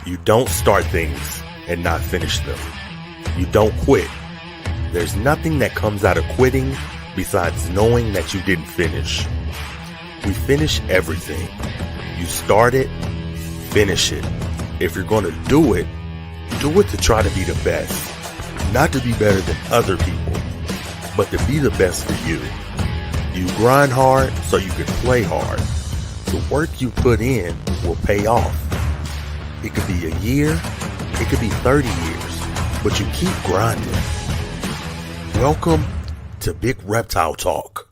You don't start things and not finish them. You don't quit. There's nothing that comes out of quitting besides knowing that you didn't finish. We finish everything. You start it, finish it. If you're going to do it to try to be the best. Not to be better than other people, but to be the best for you. You grind hard so you can play hard. The work you put in will pay off. It could be a year, it could be 30 years, but you keep grinding. Welcome to Big Reptile Talk.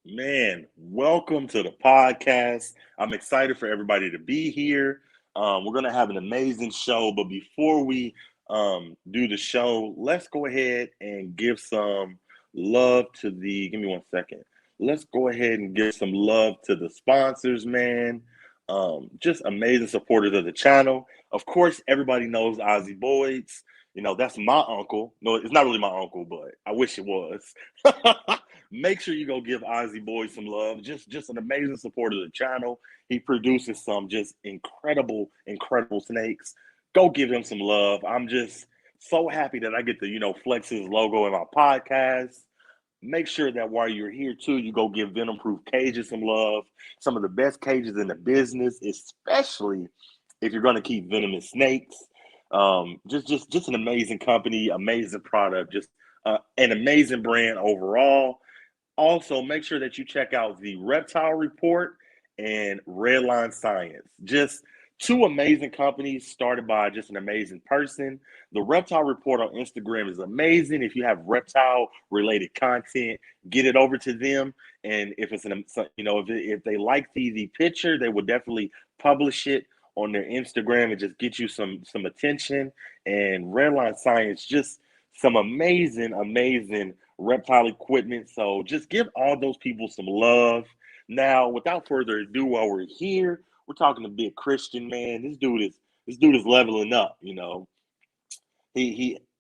Man, welcome to the podcast. I'm excited for everybody to be here. We're going to have an amazing show, but before we do the show, let's go ahead and give some love to give me 1 second. Let's go ahead and give some love to the sponsors, man. Just amazing supporters of the channel. Of course, everybody knows Ozzy Boyd's. You know, that's my uncle. No, it's not really my uncle, but I wish it was. Make sure you go give Ozzy Boyd some love. Just an amazing supporter of the channel. He produces some just incredible snakes. Go give him some love. I'm just so happy that I get to, flex his logo in my podcast. Make sure that while you're here too, you go give Venom Proof Cages some love. Some of the best cages in the business, especially if you're going to keep venomous snakes. Just an amazing company, amazing product, just an amazing brand overall. Also, make sure that you check out the Reptile Report and Redline Science. Just two amazing companies started by just an amazing person. The Reptile Report on Instagram is amazing. If you have reptile related content, get it over to them. And if it's if they like the picture, they will definitely publish it on their Instagram and just get you some attention. And Redline Science, just some amazing reptile equipment. So just give all those people some love. Now, without further ado, while we're here, we're talking to Big Christian, man. This dude is leveling up,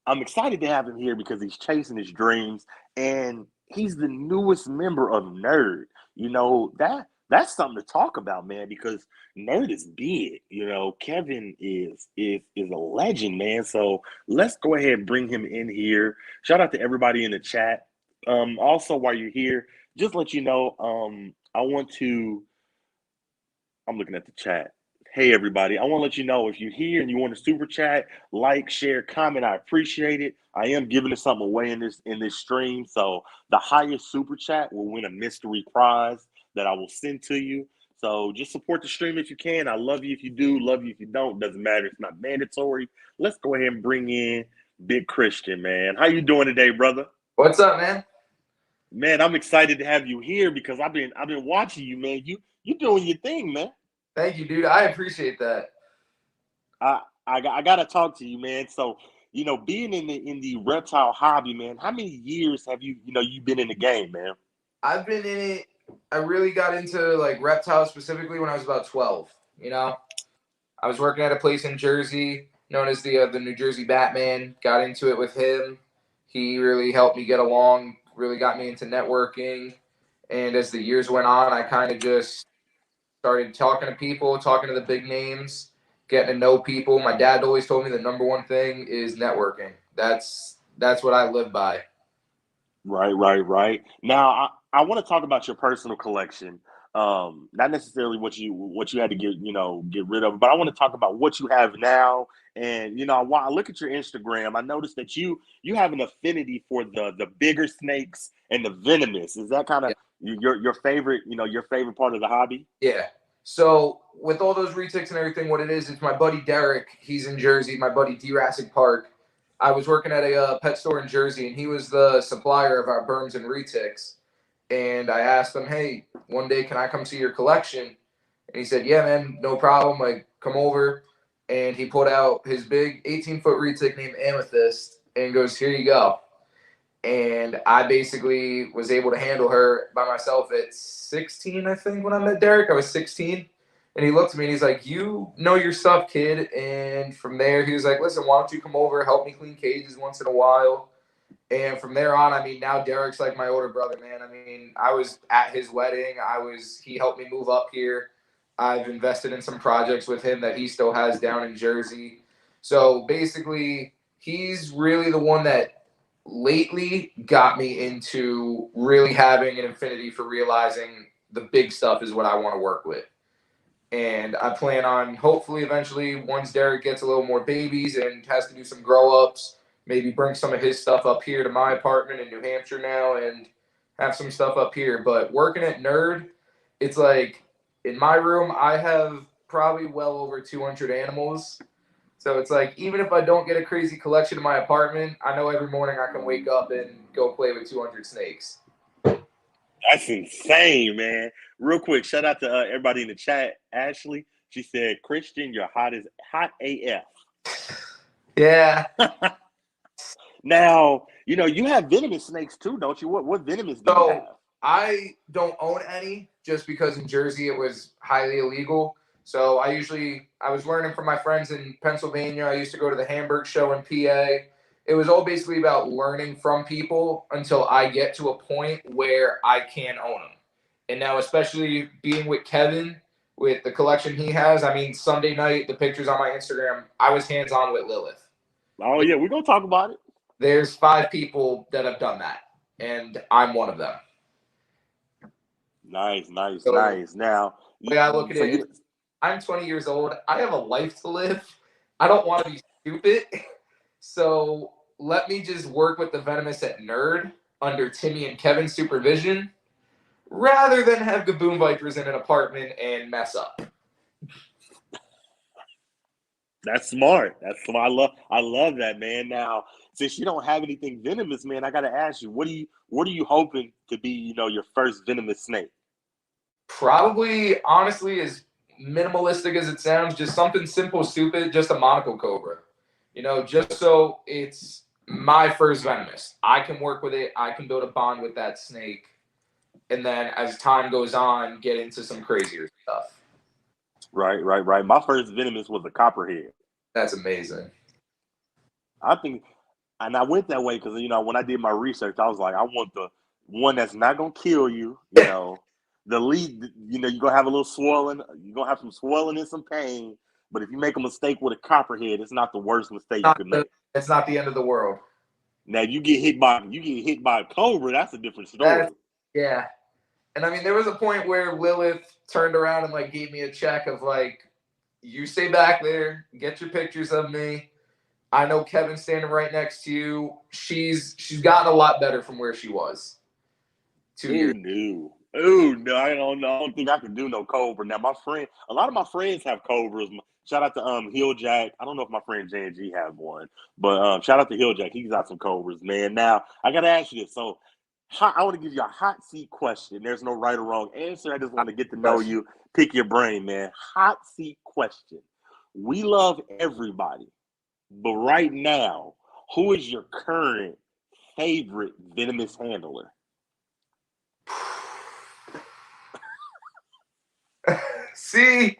I'm excited to have him here because he's chasing his dreams and he's the newest member of Nerd. That's something to talk about, man, because Nerd is big. Kevin is a legend, man. So let's go ahead and bring him in here. Shout out to everybody in the chat. Also, while you're here, just let you know, I'm looking at the chat. Hey, everybody. I want to let you know if you're here and you want to super chat, like, share, comment, I appreciate it. I am giving something away in this stream. So the highest super chat will win a mystery prize that I will send to you. So just support the stream if you can. I love you if you do, love you if you don't. Doesn't matter. It's not mandatory. Let's go ahead and bring in Big Christian, man. How you doing today, brother? What's up, man? Man, I'm excited to have you here because I've been watching you, man. You doing your thing, man. Thank you, dude. I appreciate that. I gotta talk to you, man. So, being in the reptile hobby, man, how many years have you been in the game, man? I've been in it. I really got into like reptiles specifically when I was about 12. I was working at a place in Jersey known as the New Jersey Batman. Got into it with him. He really helped me get along. Really got me into networking. And as the years went on, I kind of just started talking to people, talking to the big names, getting to know people. My dad always told me the number one thing is networking. That's what I live by. Right. Now, I want to talk about your personal collection. Not necessarily what you had to get rid of, but I want to talk about what you have now. And while I look at your Instagram, I noticed that you have an affinity for the bigger snakes and the venomous. Is that kind of your favorite, your favorite part of the hobby? Yeah. So with all those retics and everything, what it is, it's my buddy Derek. He's in Jersey. My buddy Jurassic Park. I was working at a pet store in Jersey, and he was the supplier of our berms and retics. And I asked him, hey, one day, can I come see your collection? And he said, yeah, man, no problem. Like, come over. And he pulled out his big 18-foot retic named Amethyst and goes, here you go. And I basically was able to handle her by myself at 16, I think, when I met Derek. I was 16. And he looked at me and he's like, you know your stuff, kid. And from there, he was like, listen, why don't you come over, help me clean cages once in a while. And from there on, now Derek's like my older brother, man. I was at his wedding. He helped me move up here. I've invested in some projects with him that he still has down in Jersey. So basically, he's really the one that lately got me into really having an affinity for realizing the big stuff is what I want to work with. And I plan on hopefully eventually, once Derek gets a little more babies and has to do some grow ups, maybe bring some of his stuff up here to my apartment in New Hampshire now and have some stuff up here. But working at Nerd, it's like in my room, I have probably well over 200 animals. So it's like, even if I don't get a crazy collection in my apartment, I know every morning I can wake up and go play with 200 snakes. That's insane, man. Real quick, shout out to everybody in the chat. Ashley, she said, Christian, you're hot AF. Yeah. Now, you have venomous snakes too, don't you? What venomous do you have? I don't own any just because in Jersey it was highly illegal. So I was learning from my friends in Pennsylvania. I used to go to the Hamburg show in PA. It was all basically about learning from people until I get to a point where I can own them. And now, especially being with Kevin, with the collection he has, I mean, Sunday night, the pictures on my Instagram, I was hands-on with Lilith. Oh, yeah, we're going to talk about it. There's 5 people that have done that, and I'm one of them. Nice. Now, the way I look at it, I'm 20 years old. I have a life to live. I don't want to be stupid. So let me just work with the venomous at Nerd under Timmy and Kevin's supervision rather than have Gaboon Vipers in an apartment and mess up. That's smart. I love that, man. Now, since you don't have anything venomous, man, I got to ask you, what are you hoping to be, your first venomous snake? Probably, honestly, as minimalistic as it sounds, just something simple, stupid, just a monocle cobra. Just so it's my first venomous. I can work with it. I can build a bond with that snake. And then as time goes on, get into some crazier stuff. Right. My first venomous was a copperhead. That's amazing. I think, and I went that way because, when I did my research, I was like, I want the one that's not going to kill you, The lead, you're going to have a little swelling. You're going to have some swelling and some pain. But if you make a mistake with a copperhead, it's not the worst mistake you can make. It's not the end of the world. Now, you get hit by a cobra, that's a different story. Yeah. And I mean, there was a point where Lilith turned around and gave me a check of you stay back there, get your pictures of me. I know Kevin's standing right next to you. She's gotten a lot better from where she was 2 years. Oh no, I don't think I can do no cobra. Now a lot of my friends have cobras. Shout out to Hilljack. I don't know if my friend J&G have one, but shout out to Hilljack. He's got some cobras, man. Now I gotta ask you this. So I want to give you a hot seat question. There's no right or wrong answer. I just want to get to know you, pick your brain, man. Hot seat question. We love everybody, but right now, who is your current favorite venomous handler? See,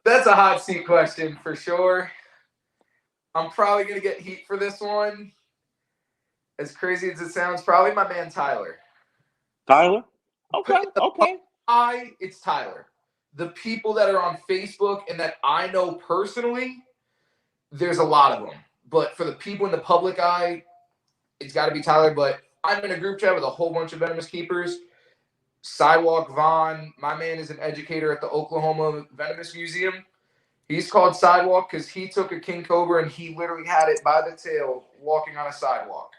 that's a hot seat question for sure. I'm probably going to get heat for this one. As crazy as it sounds, probably my man Tyler. Tyler? Okay. It's Tyler. The people that are on Facebook and that I know personally, there's a lot of them. But for the people in the public eye, it's got to be Tyler. But I'm in a group chat with a whole bunch of venomous keepers. Sidewalk Vaughn, my man is an educator at the Oklahoma Venomous Museum. He's called Sidewalk because he took a king cobra and he literally had it by the tail walking on a sidewalk.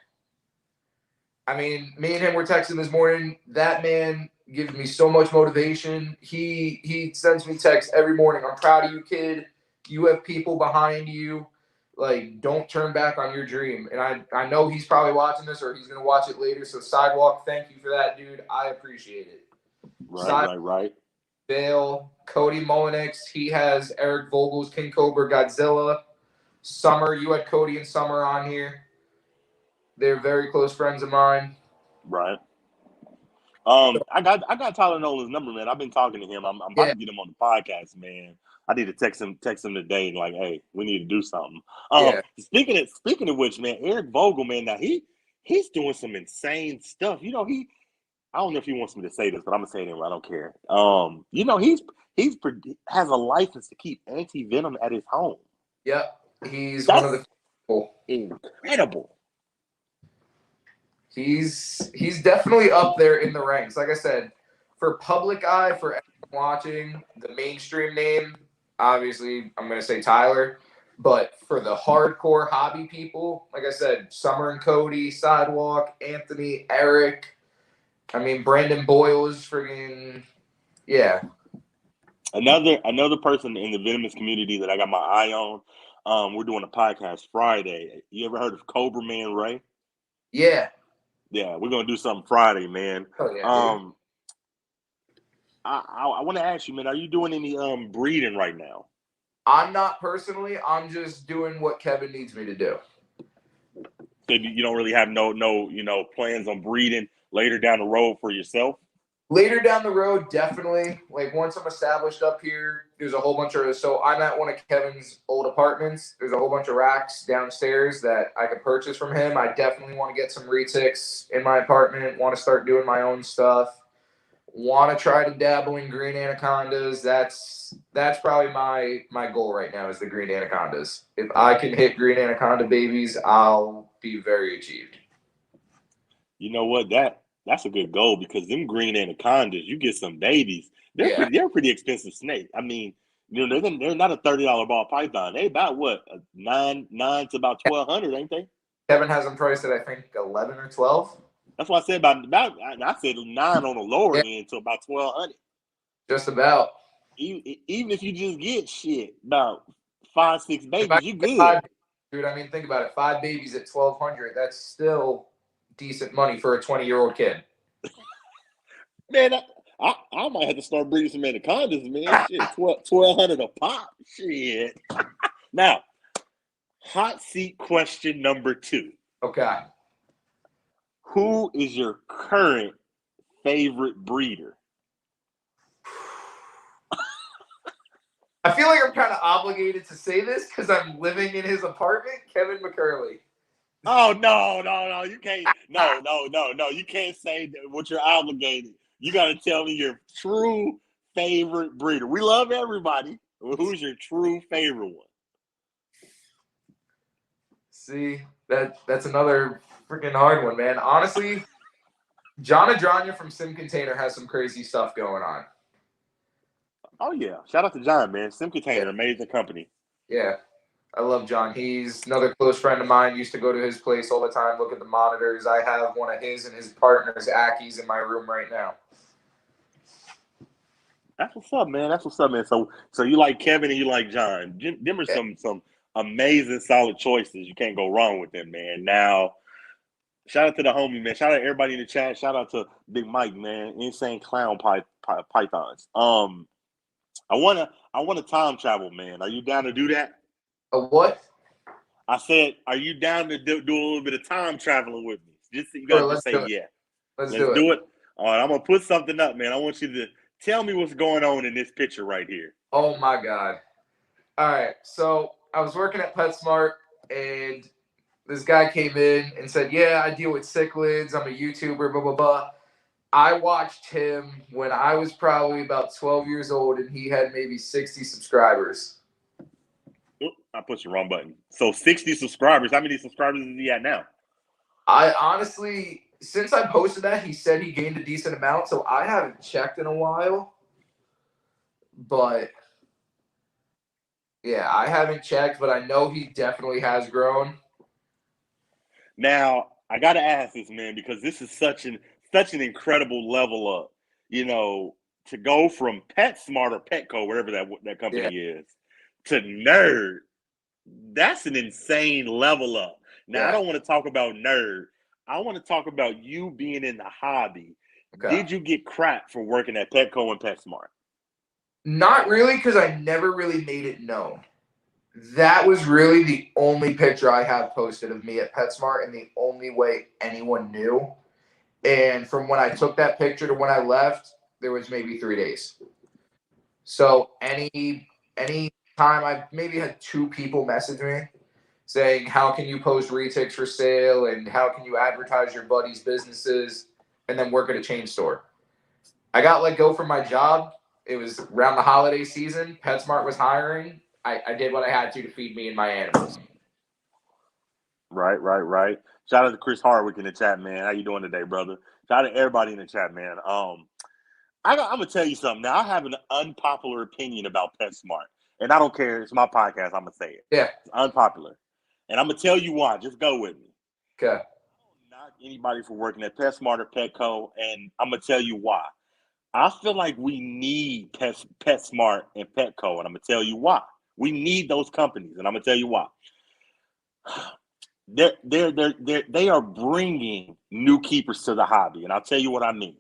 I mean, me and him were texting this morning. That man gives me so much motivation. He sends me texts every morning. I'm proud of you, kid. You have people behind you. Don't turn back on your dream. And I know he's probably watching this or he's going to watch it later. So Sidewalk, thank you for that, dude. I appreciate it. Right. Vale, Cody Mullenix. He has Eric Vogel's King Cobra Godzilla. Summer, you had Cody and Summer on here. They're very close friends of mine. Right. I got Tyler Nolan's number, man. I've been talking to him. I'm about to get him on the podcast, man. I need to text him today and hey, we need to do something. Speaking of which, man, Eric Vogel, man, now he's doing some insane stuff. I don't know if he wants me to say this, but I'm gonna say it anyway. I don't care. Has a license to keep anti-venom at his home. Yep. He's That's one of the people. incredible. He's definitely up there in the ranks. Like I said, for public eye, for everyone watching, the mainstream name, obviously, I'm going to say Tyler. But for the hardcore hobby people, like I said, Summer and Cody, Sidewalk, Anthony, Eric. I mean, Brandon Boyle is friggin', yeah. Another person in the venomous community that I got my eye on. We're doing a podcast Friday. You ever heard of Cobra Man Ray? Yeah. Yeah, we're gonna do something Friday, man. Oh, yeah, dude. I want to ask you, man, are you doing any breeding right now? I'm not personally. I'm just doing what Kevin needs me to do. So you don't really have no plans on breeding later down the road for yourself? Later down the road, definitely. Like once I'm established up here, there's a whole bunch of. So I'm at one of Kevin's old apartments. There's a whole bunch of racks downstairs that I could purchase from him. I definitely want to get some retics in my apartment. Want to start doing my own stuff. Want to try to dabble in green anacondas. That's probably my goal right now is the green anacondas. If I can hit green anaconda babies, I'll be very achieved. You know what? That's a good goal because them green anacondas, you get some babies. They're a pretty expensive snake. I mean, they're not a $30 ball python. They about what, nine to about 1,200, ain't they? Kevin has them priced at I think 11 or 12. That's what I said about. I said 9 on the lower end to about 1,200. Just about. Even if you just get shit about 5-6 babies, you good. 5, dude, I mean, think about it. 5 babies at 1,200. That's still decent money for a 20-year-old kid. Man, I might have to start breeding some anacondas, man. Shit, 1,200 a pop. Shit. Now, hot seat question number 2. Okay. Who is your current favorite breeder? I feel like I'm kind of obligated to say this because I'm living in his apartment. Kevin McCurley. Oh, no. You can't. No. You can't say what you're obligated. You got to tell me your true favorite breeder. We love everybody. Who's your true favorite one? See, that's another freaking hard one, man. Honestly, John Adrania from Sim Container has some crazy stuff going on. Oh, yeah. Shout out to John, man. Sim Container, amazing company. Yeah. I love John. He's another close friend of mine. Used to go to his place all the time, look at the monitors. I have one of his and his partner's Ackies in my room right now. That's what's up, man. So you like Kevin and you like John. Them are some amazing, solid choices. You can't go wrong with them, man. Now, shout out to the homie, man. Shout out to everybody in the chat. Shout out to Big Mike, man. Insane clown pythons. I wanna time travel, man. Are you down to do that? A what? I said, are you down to do a little bit of time traveling with me? You gotta just say yeah. Let's do it. All right, I'm gonna put something up, man. I want you to tell me what's going on in this picture right here. Oh my God. All right. So I was working at PetSmart and this guy came in and said, yeah, I deal with cichlids. I'm a YouTuber, blah, blah, blah. I watched him when I was probably about 12 years old and he had maybe 60 subscribers. I pushed the wrong button. So 60 subscribers. How many subscribers is he at now? I honestly, since I posted that, he said he gained a decent amount. So I haven't checked in a while. But yeah, I haven't checked, but I know he definitely has grown. Now, I got to ask this, man, because this is such an incredible level up. To go from PetSmart or Petco, wherever that company is, to nerd. That's an insane level up. Now, I don't want to talk about nerd. I want to talk about you being in the hobby. Okay. Did you get crap for working at Petco and PetSmart? Not really, because I never really made it known. That was really the only picture I have posted of me at PetSmart and the only way anyone knew. And from when I took that picture to when I left, there was maybe 3 days. So any time I maybe had 2 people message me saying, how can you post retics for sale and how can you advertise your buddies' businesses? and then work at a chain store. I got let go from my job. It was around the holiday season. PetSmart was hiring. I did what I had to feed me and my animals. Right. Shout out to Chris Hardwick in the chat, man. How you doing today, brother? Shout out to everybody in the chat, man. I'm gonna tell you something. Now, I have an unpopular opinion about PetSmart, and I don't care. It's my podcast. I'm gonna say it. Yeah. It's unpopular, and I'm gonna tell you why. Just go with me. Okay. Not anybody for working at PetSmart or Petco, and I'm gonna tell you why. I feel like we need PetSmart and Petco, and I'm gonna tell you why. We need those companies, and I'm gonna tell you why. They are bringing new keepers to the hobby, and I'll tell you what I mean.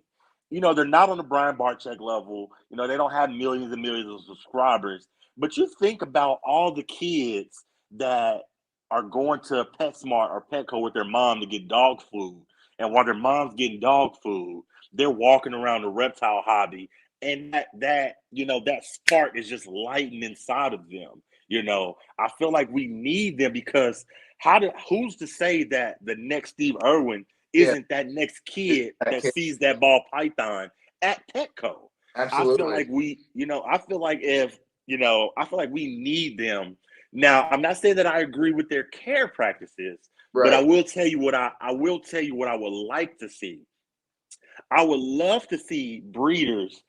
They're not on the Brian Barczyk level. They don't have millions and millions of subscribers. But you think about all the kids that are going to PetSmart or Petco with their mom to get dog food, and while their mom's getting dog food, they're walking around the reptile hobby, and that spark is just lighting inside of them. I feel like we need them because who's to say that the next Steve Irwin isn't that next kid that sees that ball python at Petco? Absolutely. I feel like we need them. Now, I'm not saying that I agree with their care practices, but I will tell you what I would like to see. I would love to see breeders,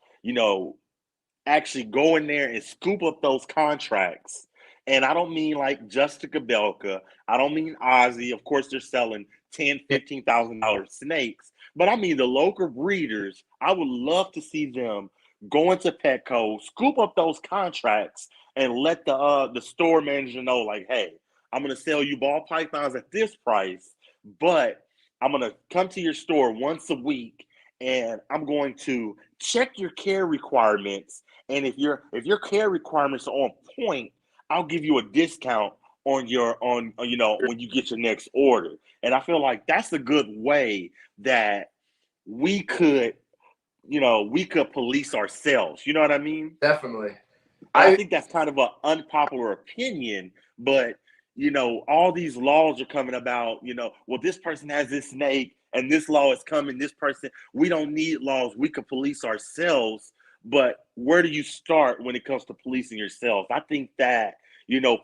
actually go in there and scoop up those contracts. And I don't mean like Justica Belka. I don't mean Ozzy. Of course, they're selling $10,000, $15,000 snakes. But I mean the local breeders. I would love to see them go into Petco, scoop up those contracts, and let the store manager know, like, hey, I'm gonna sell you ball pythons at this price, but I'm gonna come to your store once a week, and I'm going to check your care requirements. And if your care requirements are on point, I'll give you a discount on when you get your next order. And I feel like that's a good way that we could police ourselves. You know what I mean? Definitely. I think that's kind of an unpopular opinion, but all these laws are coming about, well, this person has this snake and this law is coming, this person, we don't need laws. We could police ourselves. But where do you start when it comes to policing yourself? I think that,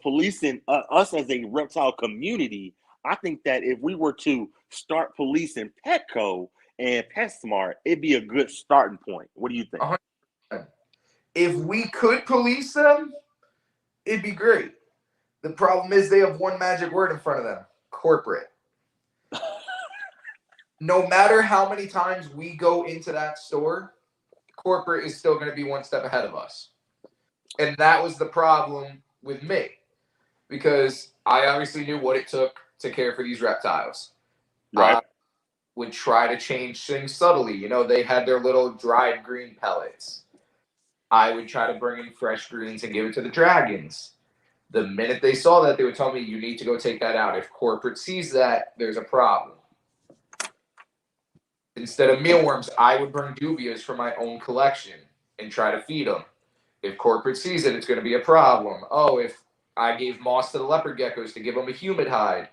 policing us as a reptile community, I think that if we were to start policing Petco and PetSmart, it'd be a good starting point. What do you think? 100%. If we could police them, it'd be great. The problem is they have one magic word in front of them: corporate. No matter how many times we go into that store, corporate is still going to be one step ahead of us. And that was the problem with me, because I obviously knew what it took to care for these reptiles. Right. I would try to change things subtly. They had their little dried green pellets. I would try to bring in fresh greens and give it to the dragons. The minute they saw that, they would tell me, you need to go take that out. If corporate sees that, there's a problem. Instead of mealworms, I would bring dubias from my own collection and try to feed them. If corporate sees it, it's going to be a problem. Oh, if I gave moss to the leopard geckos to give them a humid hide,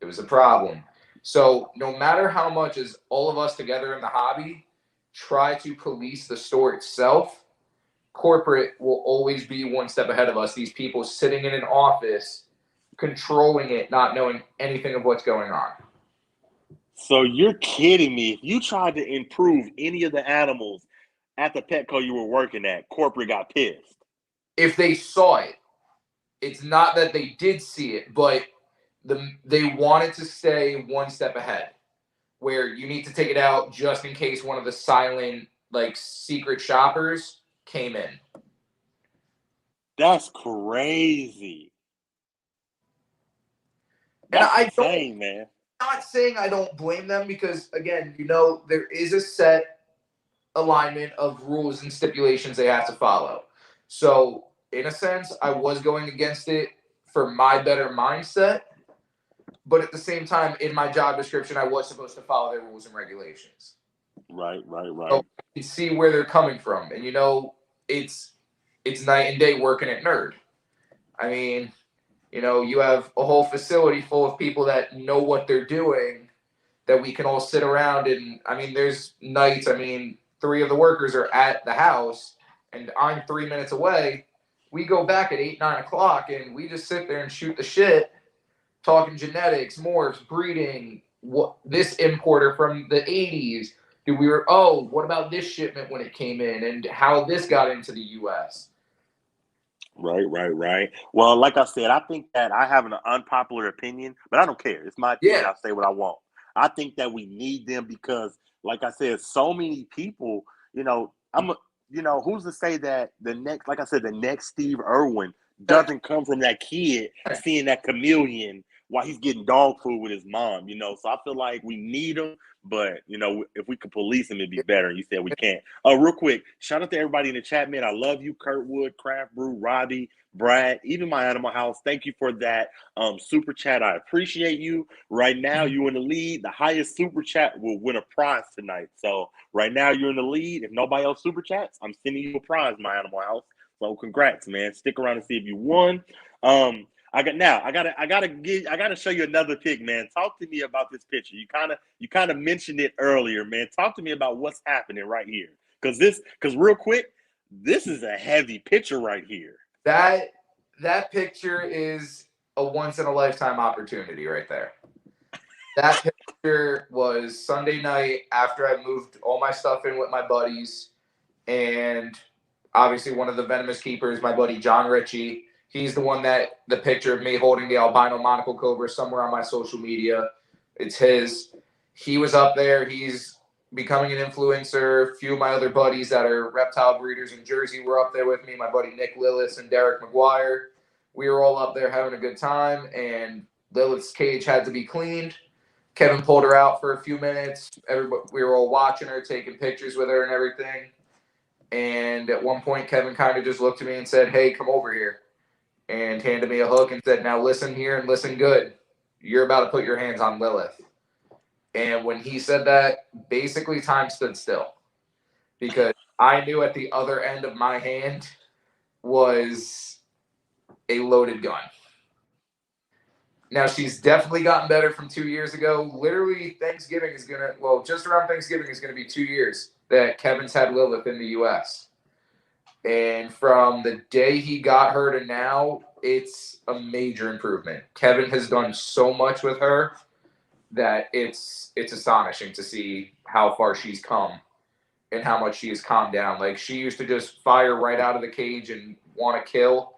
it was a problem. So no matter how much as all of us together in the hobby try to police the store itself, corporate will always be one step ahead of us. These people sitting in an office, controlling it, not knowing anything of what's going on. So you're kidding me. If you tried to improve any of the animals at the Petco you were working at, corporate got pissed. If they saw it, it's not that they did see it, but they wanted to stay one step ahead, where you need to take it out just in case one of the silent, secret shoppers came in. That's crazy. That's and insane, man. I'm not saying I don't blame them, because again, there is a set alignment of rules and stipulations they have to follow. So in a sense, I was going against it for my better mindset, but at the same time, in my job description, I was supposed to follow their rules and regulations. Right. So you see where they're coming from, and it's night and day working at Nerd. I mean, you have a whole facility full of people that know what they're doing, that we can all sit around. And I mean, there's nights, I mean, 3 of the workers are at the house and I'm 3 minutes away. We go back at 8, 9 o'clock and we just sit there and shoot the shit, talking genetics, morphs, breeding, what this importer from the 80s. What about this shipment when it came in and how this got into the US? Right. Well, like I said, I think that I have an unpopular opinion, but I don't care. It's my opinion. Yeah. I'll say what I want. I think that we need them because, like I said, so many people, who's to say that the next Steve Irwin doesn't come from that kid seeing that chameleon while he's getting dog food with his mom, So I feel like we need them, but, if we could police them, it'd be better. And you said we can't. Real quick, shout out to everybody in the chat, man. I love you, Kurtwood, Craft Brew, Robbie, Brad, even my Animal House. Thank you for that super chat. I appreciate you. Right now, you in the lead. The highest super chat will win a prize tonight. So right now, you're in the lead. If nobody else super chats, I'm sending you a prize, my Animal House. So congrats, man. Stick around and see if you won. I gotta show you another pic, man. Talk to me about this picture. You kind of mentioned it earlier, man. Talk to me about what's happening right here. Because real quick, this is a heavy picture right here. That picture is a once in a lifetime opportunity right there. That picture was Sunday night after I moved all my stuff in with my buddies, and obviously one of the venomous keepers, my buddy John Ritchie. He's the one that the picture of me holding the albino monocle cobra somewhere on my social media. It's his. He was up there. He's becoming an influencer. A few of my other buddies that are reptile breeders in Jersey were up there with me. My buddy Nick Lillis and Derek McGuire. We were all up there having a good time, and Lilith's cage had to be cleaned. Kevin pulled her out for a few minutes. We were all watching her, taking pictures with her and everything. And at one point, Kevin kind of just looked at me and said, "Hey, come over here," and handed me a hook and said, "Now listen here and listen good. You're about to put your hands on Lilith." And when he said that, basically time stood still because I knew at the other end of my hand was a loaded gun. Now, she's definitely gotten better from 2 years ago. Literally, just around Thanksgiving is going to be 2 years that Kevin's had Lilith in the U.S. And from the day he got her to now, it's a major improvement. Kevin has done so much with her that it's astonishing to see how far she's come and how much she has calmed down. Like, she used to just fire right out of the cage and want to kill.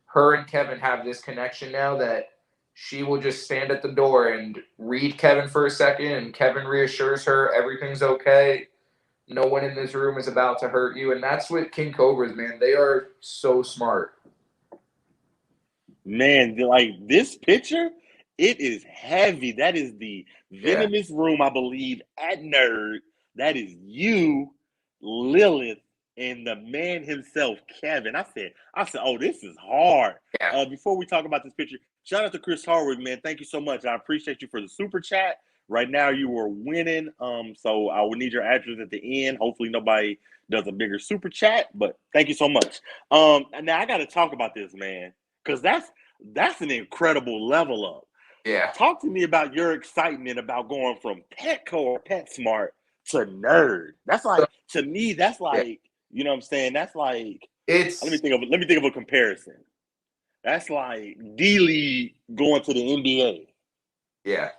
Her and Kevin have this connection now that she will just stand at the door and read Kevin for a second, and Kevin reassures her everything's okay. No one in this room is about to hurt you. And that's what King Cobras, man. They are so smart. Man, like this picture, it is heavy. That is the venomous room, I believe, at Nerd. That is you, Lilith, and the man himself, Kevin. I said, oh, this is hard. Yeah. Before we talk about this picture, shout out to Chris Harwood, man. Thank you so much. I appreciate you for the super chat. Right now, you are winning. So I will need your address at the end. Hopefully, nobody does a bigger super chat. But thank you so much. And now I got to talk about this, man, because that's an incredible level up. Yeah. Talk to me about your excitement about going from Petco or PetSmart to Nerd. That's like, to me, that's like, you know what I'm saying? That's like, let me think of a comparison. That's like D-League going to the NBA. Yeah.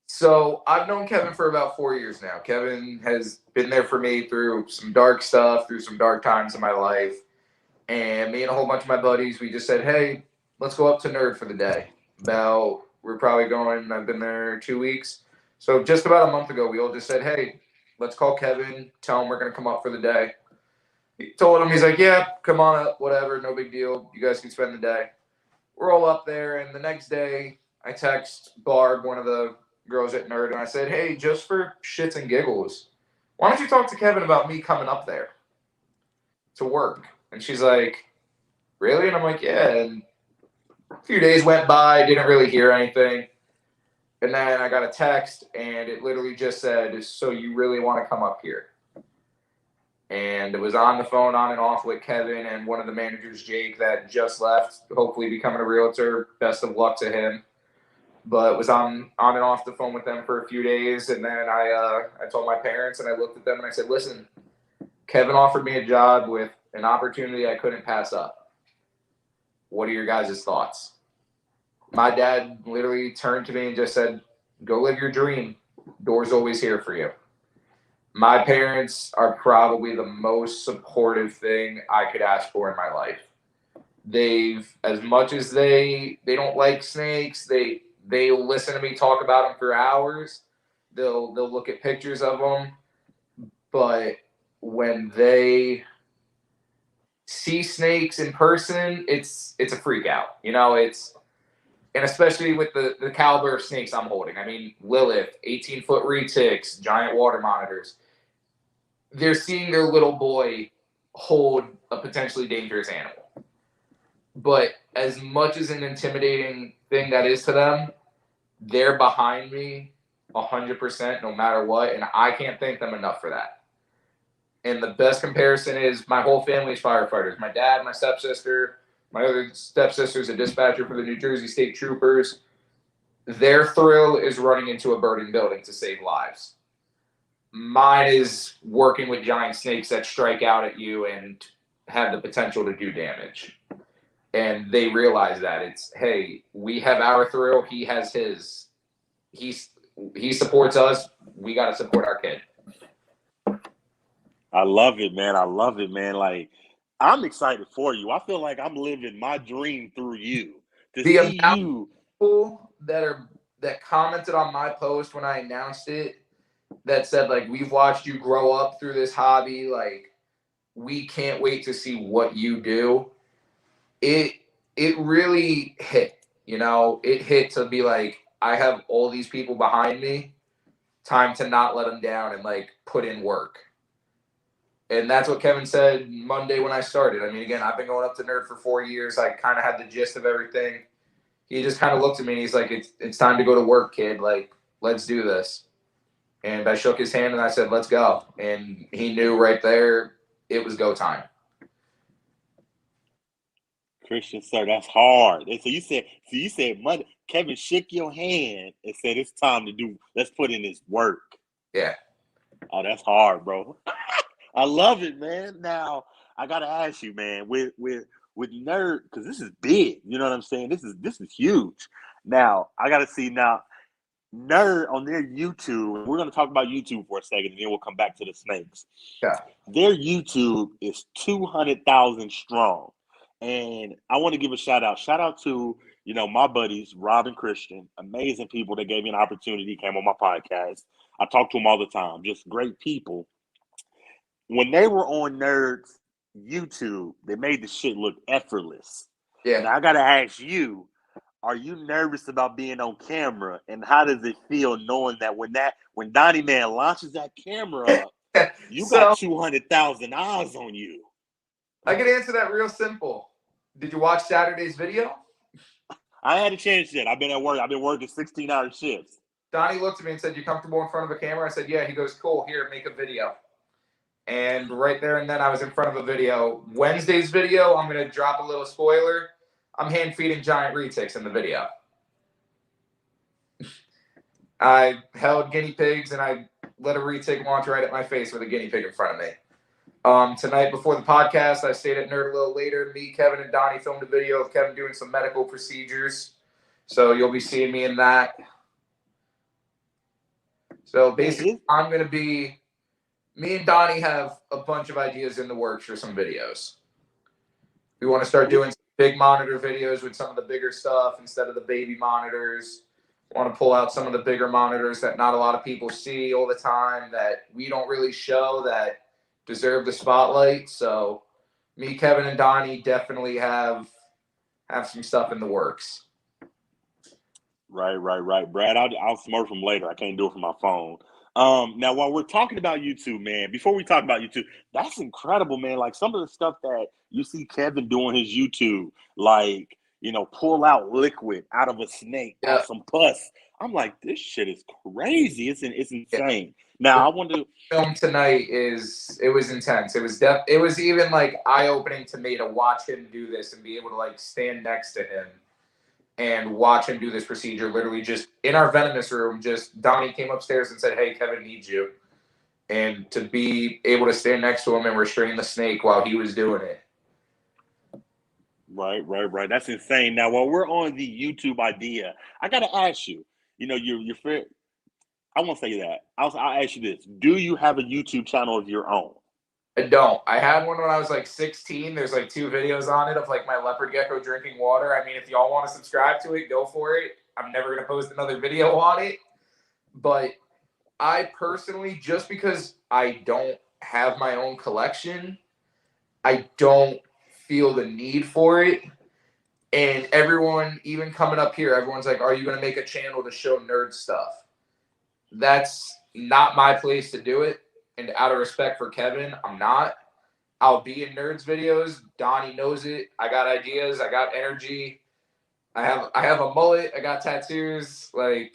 So I've known Kevin for about 4 years now. Kevin has been there for me through some dark stuff, through some dark times in my life. And me and a whole bunch of my buddies, we just said, hey, let's go up to Nerd for the day. We're probably going, I've been there 2 weeks. So just about a month ago, we all just said, hey, let's call Kevin, tell him we're going to come up for the day. He told him, he's like, yeah, come on up, whatever, no big deal. You guys can spend the day. We're all up there, and the next day, I text Barb, one of the girls at Nerd, and I said, hey, just for shits and giggles, why don't you talk to Kevin about me coming up there to work? And she's like, really? And I'm like, yeah. And a few days went by, didn't really hear anything. And then I got a text, and it literally just said, so you really want to come up here? And it was on the phone, on and off with Kevin and one of the managers, Jake, that just left, hopefully becoming a realtor. Best of luck to him. but was on and off the phone with them for a few days. And then I told my parents, and I looked at them and I said, listen, Kevin offered me a job with an opportunity I couldn't pass up. What are your guys' thoughts? My dad literally turned to me and just said, go live your dream. Door's always here for you. My parents are probably the most supportive thing I could ask for in my life. They've, as much as they don't like snakes, they'll listen to me talk about them for hours. They'll look at pictures of them, but when they see snakes in person, it's a freak out. You know, and especially with the caliber of snakes I'm holding. I mean, Lilith, 18-foot retics, giant water monitors. They're seeing their little boy hold a potentially dangerous animal. But as much as an intimidating thing that is to them, they're behind me 100% no matter what, and I can't thank them enough for that. And the best comparison is my whole family's firefighters. My dad, my stepsister, my other stepsister's a dispatcher for the New Jersey State Troopers. Their thrill is running into a burning building to save lives. Mine is working with giant snakes that strike out at you and have the potential to do damage. And they realize that it's, hey, we have our thrill. He has his. He supports us. We got to support our kid. I love it, man. I love it, man. Like, I'm excited for you. I feel like I'm living my dream through you. To see you. People that commented on my post when I announced it, that said, like, we've watched you grow up through this hobby. Like, we can't wait to see what you do. It really hit, you know, it hit to be like, I have all these people behind me, time to not let them down and like put in work. And that's what Kevin said Monday when I started. I mean, again, I've been going up to Nerd for 4 years. I kind of had the gist of everything. He just kind of looked at me and he's like, it's time to go to work, kid. Like, let's do this. And I shook his hand and I said, let's go. And he knew right there it was go time. Christian, sir, that's hard. And so you said Monday, Kevin shook your hand and said it's time to let's put in this work. Yeah. Oh, that's hard, bro. I love it, man. Now I gotta ask you, man, with Nerd, because this is big. You know what I'm saying? This is huge. Now I gotta see now. Nerd on their YouTube, we're going to talk about YouTube for a second, and then we'll come back to the snakes. Yeah. Their YouTube is 200,000 strong. And I want to give a shout out. Shout out to, you know, my buddies, Rob and Christian, amazing people that gave me an opportunity, came on my podcast. I talk to them all the time, just great people. When they were on Nerd's YouTube, they made the shit look effortless. Yeah. Now I got to ask you, are you nervous about being on camera? And how does it feel knowing that when Donnie Man launches that camera up, you got 200,000 eyes on you? I can answer that real simple. Did you watch Saturday's video? I had a chance yet. I've been at work. I've been working 16-hour shifts. Donnie looked at me and said, you comfortable in front of a camera? I said, yeah. He goes, cool, here, make a video. And right there and then I was in front of a video. Wednesday's video, I'm going to drop a little spoiler. I'm hand feeding giant retics in the video. I held guinea pigs and I let a retic launch right at my face with a guinea pig in front of me. Tonight before the podcast, I stayed at Nerd a little later. Me, Kevin, and Donnie filmed a video of Kevin doing some medical procedures. So you'll be seeing me in that. So basically, I'm going to be... Me and Donnie have a bunch of ideas in the works for some videos. We want to start doing some big monitor videos with some of the bigger stuff instead of the baby monitors. We want to pull out some of the bigger monitors that not a lot of people see all the time, that we don't really show, that deserve the spotlight. So me, Kevin, and Donnie definitely have some stuff in the works. Right. Brad, I'll smurf them later. I can't do it from my phone. Now, while we're talking about YouTube, man, before we talk about YouTube, that's incredible, man. Like some of the stuff that you see Kevin doing his YouTube, like, you know, pull out liquid out of a snake, or some pus. I'm like, this shit is crazy. It's insane. Yeah. Now, I want to film tonight it was intense. It was even like eye-opening to me to watch him do this and be able to like stand next to him and watch him do this procedure. Literally just in our venomous room, just Donnie came upstairs and said, "Hey, Kevin needs you." And to be able to stand next to him and restrain the snake while he was doing it. Right. That's insane. Now, while we're on the YouTube idea, I got to ask you, your friend, I won't say that. I'll ask you this. Do you have a YouTube channel of your own? I don't. I had one when I was like 16. There's like 2 videos on it of like my leopard gecko drinking water. I mean, if y'all want to subscribe to it, go for it. I'm never going to post another video on it. But I personally, just because I don't have my own collection, I don't feel the need for it. And everyone, even coming up here, everyone's like, "Are you going to make a channel to show nerd stuff?" That's not my place to do it. And out of respect for Kevin, I'm not. I'll be in nerds videos. Donnie knows it. I got ideas. I got energy. I have a mullet. I got tattoos. Like,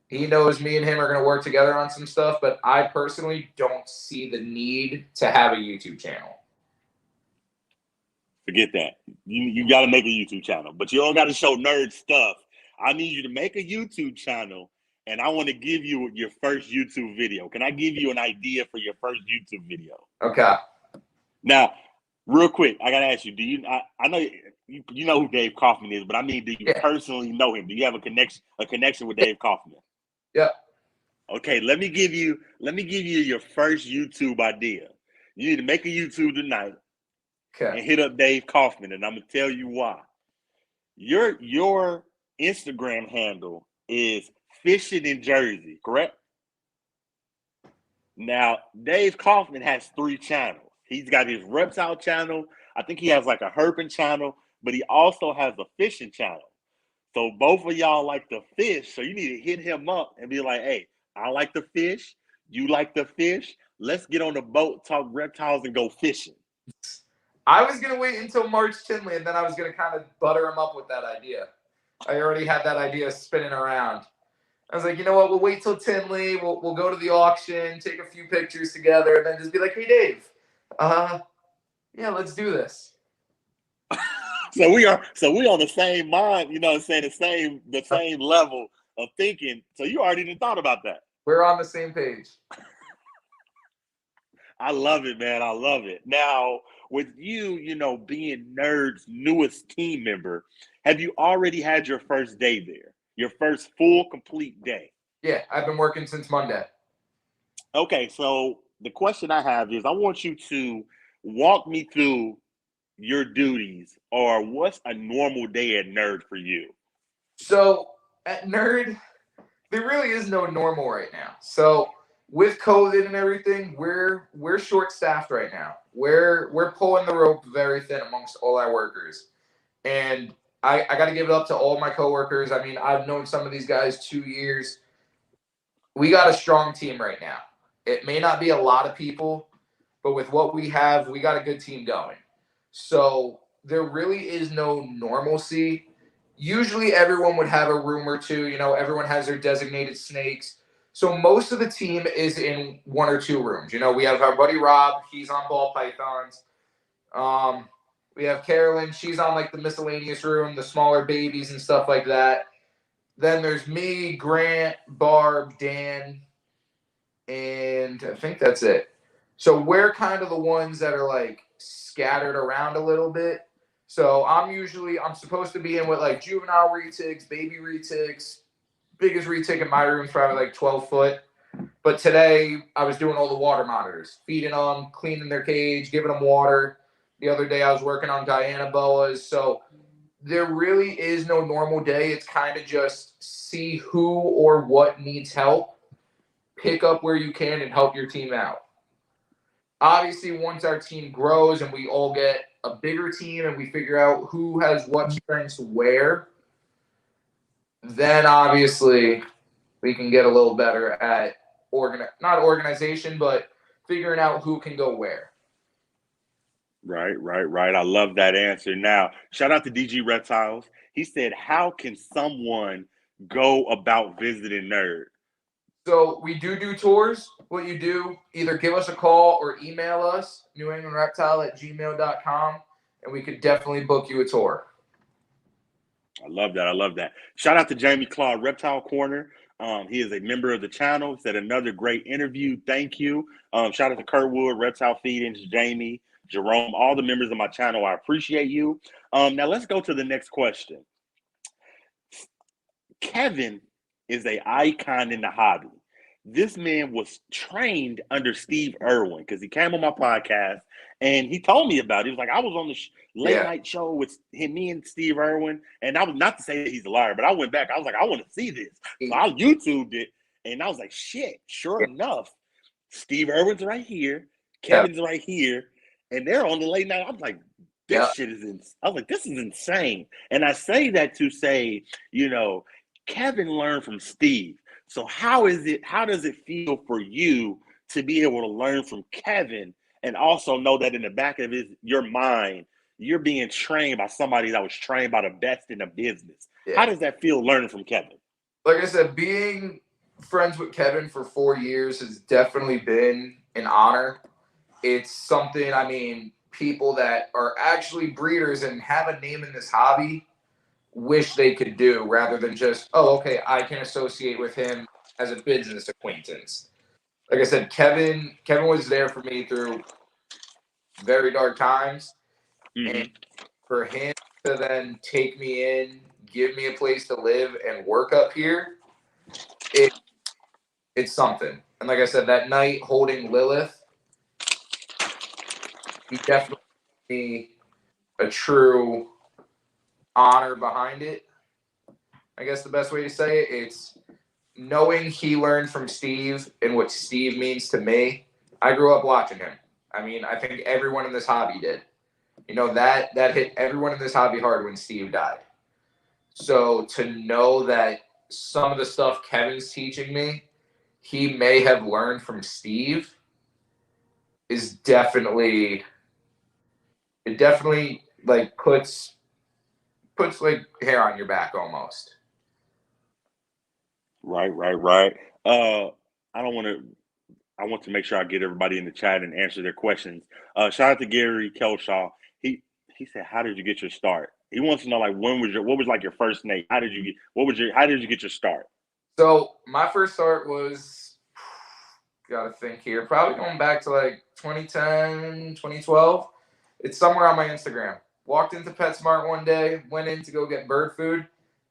he knows me and him are going to work together on some stuff. But I personally don't see the need to have a YouTube channel. Forget that. You got to make a YouTube channel, but you don't got to show nerd stuff. I need you to make a YouTube channel, and I want to give you your first YouTube video. Can I give you an idea for your first YouTube video? Okay. Now, real quick, I got to ask you, I know you know who Dave Kaufman is, but I mean, do you personally know him? Do you have a connection with Dave Kaufman? Yeah. Okay, let me give you your first YouTube idea. You need to make a YouTube tonight. Okay. And hit up Dave Kaufman, and I'm gonna tell you why. Your Instagram handle is Fishing in Jersey, correct? Now, Dave Kaufman has 3 channels. He's got his reptile channel. I think he has like a herping channel, but he also has a fishing channel. So both of y'all like to fish, so you need to hit him up and be like, "Hey, I like to fish. You like to fish. Let's get on the boat, talk reptiles, and go fishing." I was going to wait until March Tinley, and then I was going to kind of butter him up with that idea. I already had that idea spinning around. I was like, you know what? We'll wait till Tinley. We'll go to the auction, take a few pictures together, and then just be like, "Hey, Dave, yeah, let's do this." So we on the same mind, you know what I'm saying, the same level of thinking. So you already done thought about that. We're on the same page. I love it, man. I love it. Now, with you, being Nerd's newest team member, have you already had your first day there? Your first full, complete day? Yeah, I've been working since Monday. Okay, so the question I have is I want you to walk me through your duties, or what's a normal day at Nerd for you? So at Nerd, there really is no normal right now. So with COVID and everything, we're short-staffed right now. We're pulling the rope very thin amongst all our workers. And I got to give it up to all my coworkers. I mean, I've known some of these guys 2 years. We got a strong team right now. It may not be a lot of people, but with what we have, we got a good team going. So there really is no normalcy. Usually everyone would have a room or two. Everyone has their designated snakes. So most of the team is in 1 or 2 rooms. We have our buddy Rob. He's on ball pythons. We have Carolyn. She's on like the miscellaneous room, the smaller babies and stuff like that. Then there's me, Grant, Barb, Dan, and I think that's it. So we're kind of the ones that are like scattered around a little bit. So I'm supposed to be in with like juvenile retics, baby retics. Biggest retic in my room is probably like 12 foot. But today I was doing all the water monitors, feeding them, cleaning their cage, giving them water. The other day I was working on Guyre boas. So there really is no normal day. It's kind of just see who or what needs help, pick up where you can, and help your team out. Obviously, once our team grows and we all get a bigger team and we figure out who has what strengths where, then obviously we can get a little better at not organization, but figuring out who can go where. Right. I love that answer. Now, shout out to DG Reptiles. He said, how can someone go about visiting Nerd? So we do tours. What you do, either give us a call or email us, newenglandreptile@gmail.com, and we could definitely book you a tour. I love that. I love that. Shout out to Jamie Claw, Reptile Corner. He is a member of the channel. He said another great interview. Thank you. Shout out to Kurtwood, Reptile Feedings, Jamie, Jerome, all the members of my channel. I appreciate you. Now let's go to the next question. Kevin is an icon in the hobby. This man was trained under Steve Irwin because he came on my podcast and he told me about it. He was like, I was on the late night show with him, me and Steve Irwin. And I was not to say that he's a liar, but I went back. I was like, I want to see this. So I YouTubed it and I was like, shit, sure enough, Steve Irwin's right here. Kevin's right here. And they're on the late night. I was like, this shit is insane. I was like, this is insane. And I say that to say, you know, Kevin learned from Steve. So how does it feel for you to be able to learn from Kevin and also know that in the back of your mind, you're being trained by somebody that was trained by the best in the business? How does that feel learning from Kevin? Like I said, being friends with Kevin for 4 years has definitely been an honor. It's something, I mean, people that are actually breeders and have a name in this hobby wish they could do, rather than just, oh, okay, I can associate with him as a business acquaintance. Like I said, Kevin was there for me through very dark times. And for him to then take me in, give me a place to live and work up here, it's something. And like I said, that night holding Lilith, he definitely gave me a true honor behind it. I guess the best way to say it, it's knowing he learned from Steve and what Steve means to me. I grew up watching him. I mean, I think everyone in this hobby did. You know, that hit everyone in this hobby hard when Steve died. So to know that some of the stuff Kevin's teaching me, he may have learned from Steve, is definitely like puts like hair on your back almost. Right. I want to make sure I get everybody in the chat and answer their questions. Shout out to Gary Kelshaw. He said, how did you get your start? He wants to know, like, what was like your first snake? How did you get your start? So my first start was, gotta think here, probably going back to like 2010, 2012. It's somewhere on my Instagram. Walked into PetSmart one day, went in to go get bird food,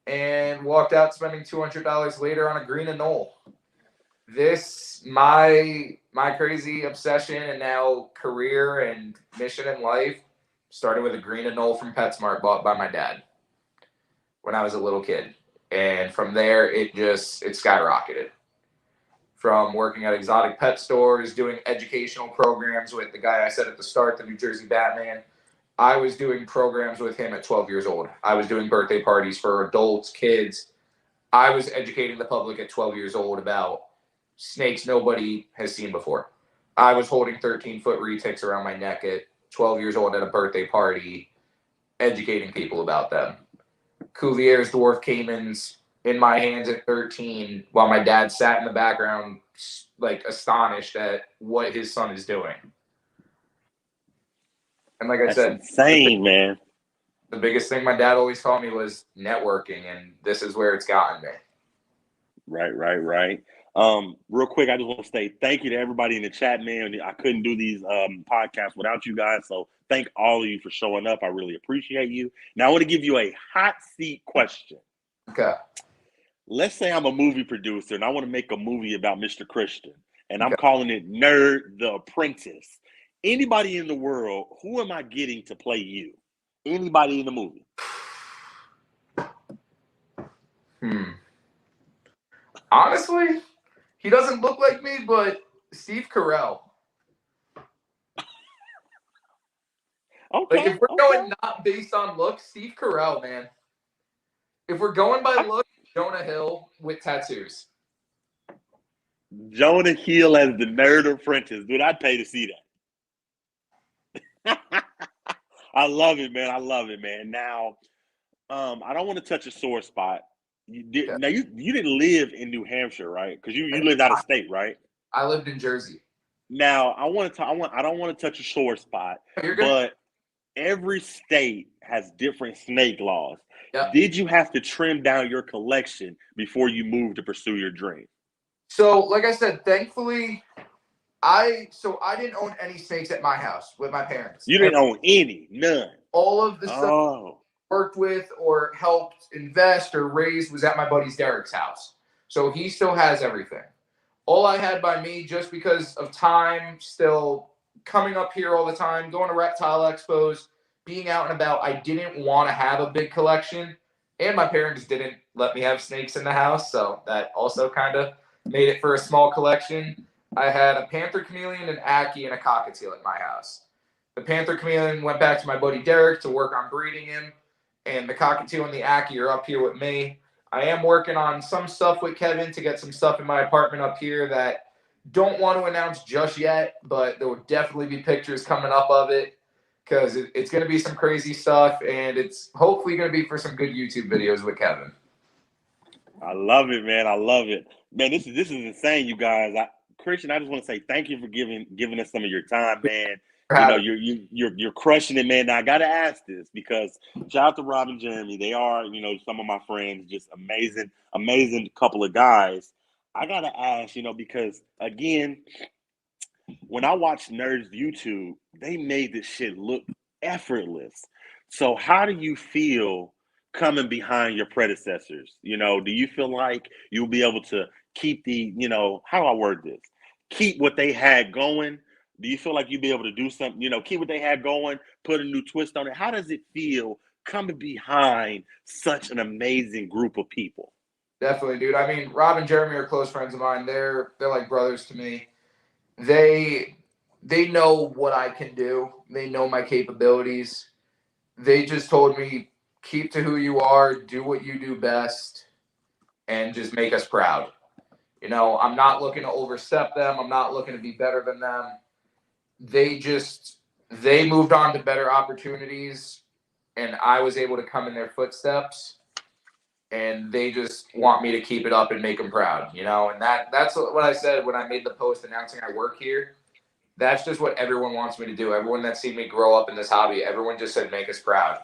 and walked out spending $200 later on a green anole. This, my crazy obsession and now career and mission in life started with a green anole from PetSmart bought by my dad when I was a little kid. And from there, it skyrocketed. From working at exotic pet stores, doing educational programs with the guy I said at the start, the New Jersey Batman. I was doing programs with him at 12 years old. I was doing birthday parties for adults, kids. I was educating the public at 12 years old about snakes nobody has seen before. I was holding 13-foot retics around my neck at 12 years old at a birthday party, educating people about them. Cuvier's dwarf caimans in my hands at 13, while my dad sat in the background, like, astonished at what his son is doing. And like I said, insane, man. The biggest thing my dad always taught me was networking, and this is where it's gotten me. Right. Real quick, I just want to say thank you to everybody in the chat, man. I couldn't do these podcasts without you guys, so thank all of you for showing up. I really appreciate you. Now, I want to give you a hot seat question. Okay. Let's say I'm a movie producer, and I want to make a movie about Mr. Christian, and I'm calling it Nerd the Apprentice. Anybody in the world, who am I getting to play you? Anybody in the movie? Honestly, he doesn't look like me, but Steve Carell. Okay. Like, if we're going not based on looks, Steve Carell, man. If we're going by looks, Jonah Hill with tattoos. Jonah Hill as the Nerd Apprentice. Dude, I'd pay to see that. I love it, man. Now, I don't want to touch a sore spot. You didn't live in New Hampshire, right? Because you lived out of state, right? I lived in Jersey. Now, I don't want to touch a sore spot, but every state has different snake laws. Yeah. Did you have to trim down your collection before you moved to pursue your dream? So, like I said, thankfully, I didn't own any snakes at my house with my parents. You didn't own any, none. All of the stuff Oh, I worked with or helped invest or raise was at my buddy's Derek's house. So he still has everything. All I had by me, just because of time, still coming up here all the time, going to reptile expos, being out and about, I didn't want to have a big collection. And my parents didn't let me have snakes in the house. So that also kind of made it for a small collection. I had a panther chameleon, an Aki, and a cockatiel at my house. The panther chameleon went back to my buddy Derek to work on breeding him. And the cockatiel and the Aki are up here with me. I am working on some stuff with Kevin to get some stuff in my apartment up here that don't want to announce just yet, but there will definitely be pictures coming up of it because it's going to be some crazy stuff, and it's hopefully going to be for some good YouTube videos with Kevin. I love it, man. I love it, man. This is insane, you guys. Christian, I just want to say thank you for giving us some of your time, man. You know, you're crushing it, man. Now I gotta ask this because shout out to Rob and Jeremy. They are, you know, some of my friends, just amazing couple of guys. I gotta ask, you know, because again, when I watch Nerds YouTube, they made this shit look effortless. So how do you feel coming behind your predecessors? You know, do you feel like you'll be able to keep the, you know, how do I word this? Keep what they had going? Do you feel like you'll be able to do something, you know, keep what they had going, put a new twist on it? How does it feel coming behind such an amazing group of people? Definitely, dude. I mean, Rob and Jeremy are close friends of mine. They're like brothers to me. They know what I can do. They know my capabilities. They just told me, keep to who you are, do what you do best, and just make us proud. You know, I'm not looking to overstep them. I'm not looking to be better than them. They moved on to better opportunities, and I was able to come in their footsteps, and they just want me to keep it up and make them proud, you know. And that's what I said when I made the post announcing I work here. That's just what everyone wants me to do. Everyone that's seen me grow up in this hobby, everyone just said make us proud.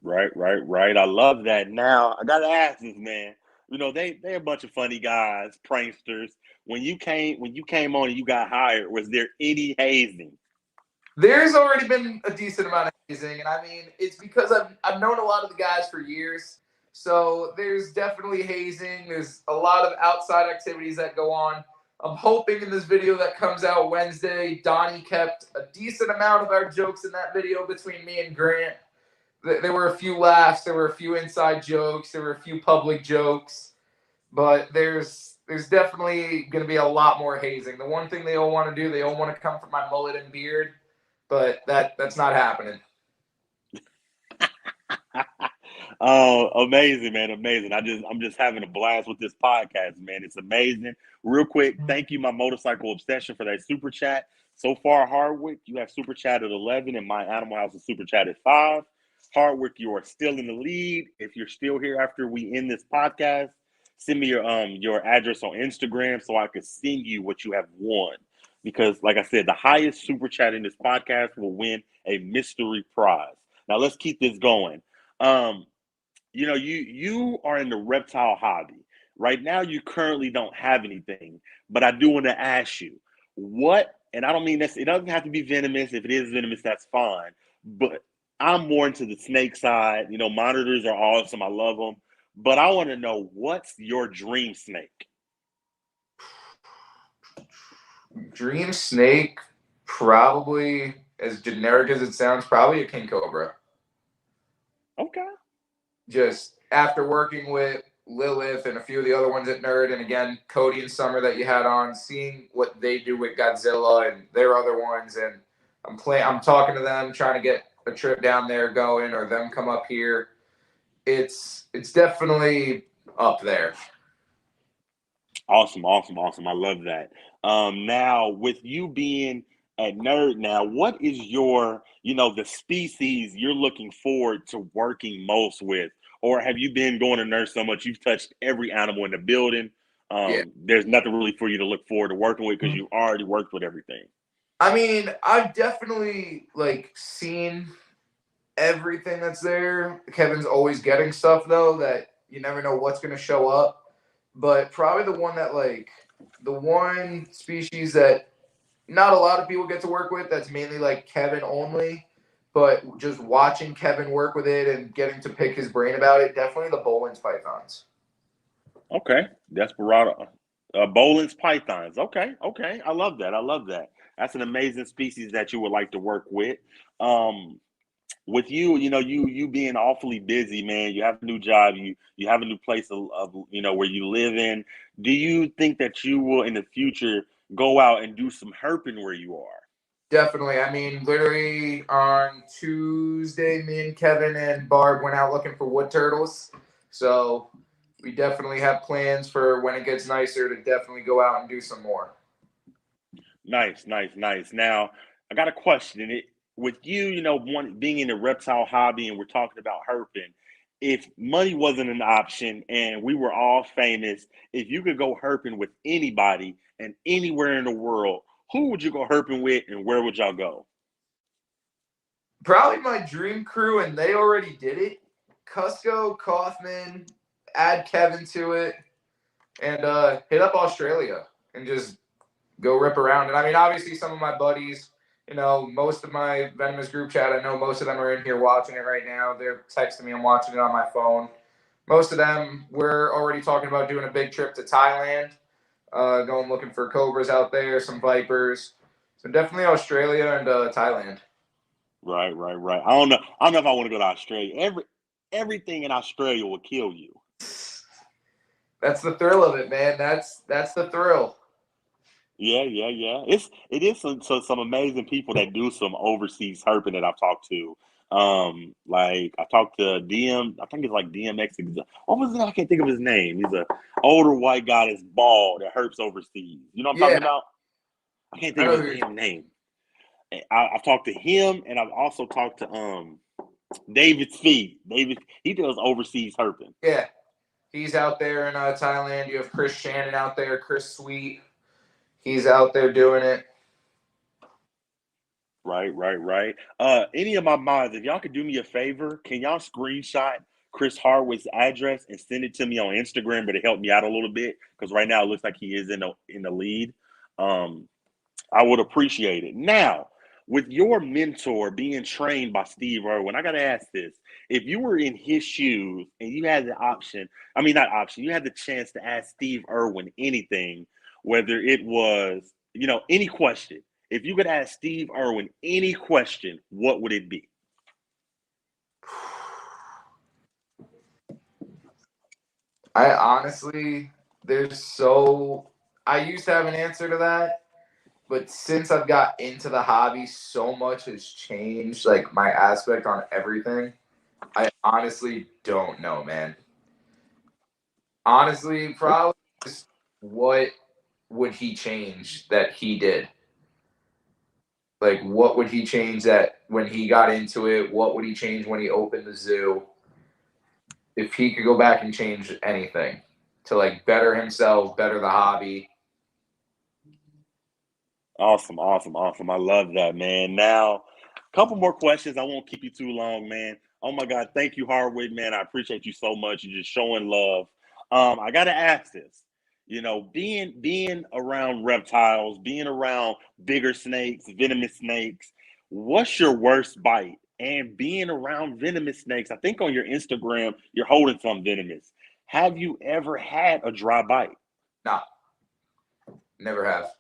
Right. I love that. Now I gotta ask this, man. You know, they're a bunch of funny guys, pranksters. When you came on and you got hired, was there any hazing? There's already been a decent amount of hazing, and I mean it's because I've known a lot of the guys for years. So there's definitely hazing. There's a lot of outside activities that go on. I'm hoping in this video that comes out Wednesday, Donnie kept a decent amount of our jokes in that video between me and Grant. There were a few laughs, there were a few inside jokes, there were a few public jokes, but there's definitely going to be a lot more hazing. The one thing they all want to do, they all want to come for my mullet and beard, but that's not happening. Oh, amazing, man. Amazing. I'm just having a blast with this podcast, man. It's amazing. Real quick, thank you, my motorcycle obsession, for that super chat. So far, Hardwick, you have super chat at 11, and my Animal House is super chat at 5. Hardwick, you are still in the lead. If you're still here after we end this podcast, send me your address on Instagram so I could send you what you have won. Because, like I said, the highest super chat in this podcast will win a mystery prize. Now let's keep this going. You know, you are in the reptile hobby. Right now, you currently don't have anything, but I do want to ask you what, and I don't mean this, it doesn't have to be venomous. If it is venomous, that's fine. But I'm more into the snake side. You know, monitors are awesome. I love them. But I want to know, what's your dream snake? Dream snake, probably, as generic as it sounds, probably a king cobra. Okay. Just after working with Lilith and a few of the other ones at Nerd, and again, Cody and Summer that you had on, seeing what they do with Godzilla and their other ones, and I'm talking to them, trying to get a trip down there going, or them come up here. It's definitely up there. Awesome. I love that. Now, with you being at Nerd now, what is your, you know, the species you're looking forward to working most with? Or have you been going to Nerd so much you've touched every animal in the building? Yeah. There's nothing really for you to look forward to working with because you already worked with everything. I mean, I've definitely seen everything that's there. Kevin's always getting stuff though that you never know what's gonna show up. But probably the one species that not a lot of people get to work with, that's mainly like Kevin only, but just watching Kevin work with it and getting to pick his brain about it, definitely the Bolin's pythons. Okay, Desperado, Bolin's pythons. Okay, okay, I love that. I love that. That's an amazing species that you would like to work with. Um, with you, you being awfully busy, man. You have a new job. You have a new place of where you live in. Do you think that you will in the future go out and do some herping where you are? Definitely. I mean, literally on Tuesday, me and Kevin and Barb went out looking for wood turtles. So we definitely have plans for when it gets nicer to definitely go out and do some more. Nice, nice, nice. Now, I got a question. And with you, one being in the reptile hobby, and we're talking about herping. If money wasn't an option and we were all famous, if you could go herping with anybody and anywhere in the world, who would you go herping with, and where would y'all go? Probably my dream crew, and they already did it. Cusco, Kaufman, add Kevin to it, and hit up Australia and just go rip around. And I mean, obviously, some of my buddies, most of my Venomous group chat, I know most of them are in here watching it right now. They're texting me. I'm watching it on my phone. Most of them, we're already talking about doing a big trip to Thailand, going looking for cobras out there, some vipers. So definitely Australia and Thailand. Right, right, right. I don't know if I want to go to Australia. Everything in Australia will kill you. That's the thrill of it, man. That's the thrill. Yeah, yeah, yeah. It is some amazing people that do some overseas herping that I've talked to. Like I talked to DM. I think it's like DMX. What was it? I can't think of his name. He's a older white guy that's bald that herps overseas. You know what I'm talking Yeah, about? I can't I think know of who his you're. damn name. I've talked to him, and I've also talked to David Speed. David, he does overseas herping. Yeah, he's out there in Thailand. You have Chris Shannon out there. Chris Sweet. He's out there doing it. Right, right, right. Any of my mods, if y'all could do me a favor, can y'all screenshot Chris Hartwick's address and send it to me on Instagram, but it help me out a little bit because right now it looks like he is in the lead. Um, I would appreciate it. Now, with your mentor being trained by Steve Irwin, I got to ask this. If you were in his shoes and you had the option, I mean, not option, you had the chance to ask Steve Irwin anything, whether it was, any question. If you could ask Steve Irwin any question, what would it be? I honestly, I used to have an answer to that, but since I've got into the hobby, so much has changed, like my aspect on everything. I honestly don't know, man. Honestly, probably just what would he change that he did? Like, what would he change that when he got into it? What would he change when he opened the zoo? If he could go back and change anything to like better himself, better the hobby. Awesome, awesome, awesome. I love that, man. Now, a couple more questions. I won't keep you too long, man. Oh my God, thank you, Hardwick, man. I appreciate you so much. You're just showing love. I gotta ask this. Being around reptiles, being around bigger snakes, venomous snakes, what's your worst bite? And being around venomous snakes, I think on your Instagram, you're holding some venomous. Have you ever had a dry bite? Nah, never have.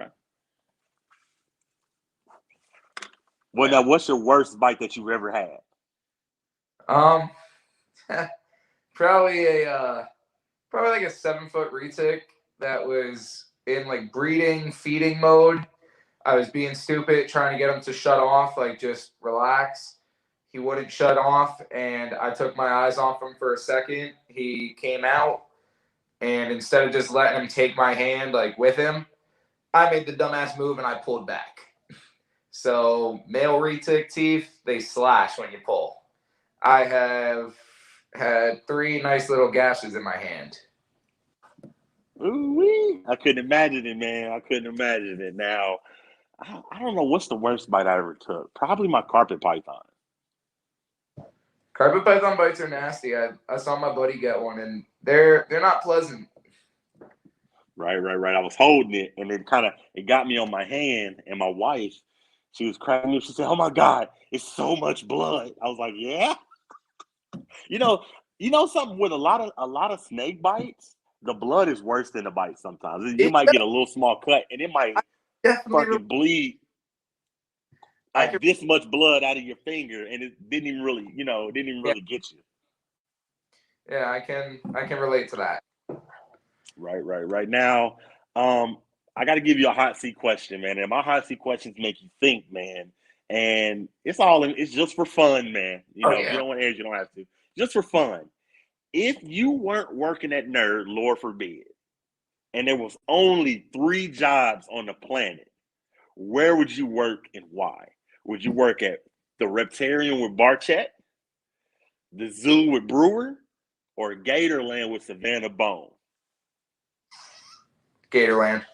Okay. Well, now, what's your worst bite that you've ever had? Um, probably probably like a 7 foot retic that was in like breeding, feeding mode. I was being stupid, trying to get him to shut off, like just relax. He wouldn't shut off, and I took my eyes off him for a second. He came out, and instead of just letting him take my hand like with him, I made the dumbass move and I pulled back. So male retic teeth, they slash when you pull. I have had 3 nice little gashes in my hand. Ooh-wee. I couldn't imagine it, man. I couldn't imagine it. Now, I don't know what's the worst bite I ever took. Probably my carpet python. Carpet python bites are nasty. I saw my buddy get one, and they're not pleasant. Right. I was holding it, and it got me on my hand, and my wife, she was cracking me up. She said, "Oh my God, it's so much blood." I was like, "Yeah." You know, something with a lot of snake bites, the blood is worse than the bite sometimes. You It, might get a little small cut, and it might definitely. fucking bleed I can. this much blood out of your finger, and it didn't even really, Yeah, get you. yeah. I can relate to that. Right now. I got to give you a hot seat question, man. And my hot seat questions make you think, man. And it's just for fun, man. Oh If you yeah. don't want to answer, you don't have to. Just for fun. If you weren't working at Nerd, Lord forbid, and there was only 3 jobs on the planet, where would you work and why? Would you work at the Reptarium with Barchett, the Zoo with Brewer, or Gatorland with Savannah Bone? Gatorland.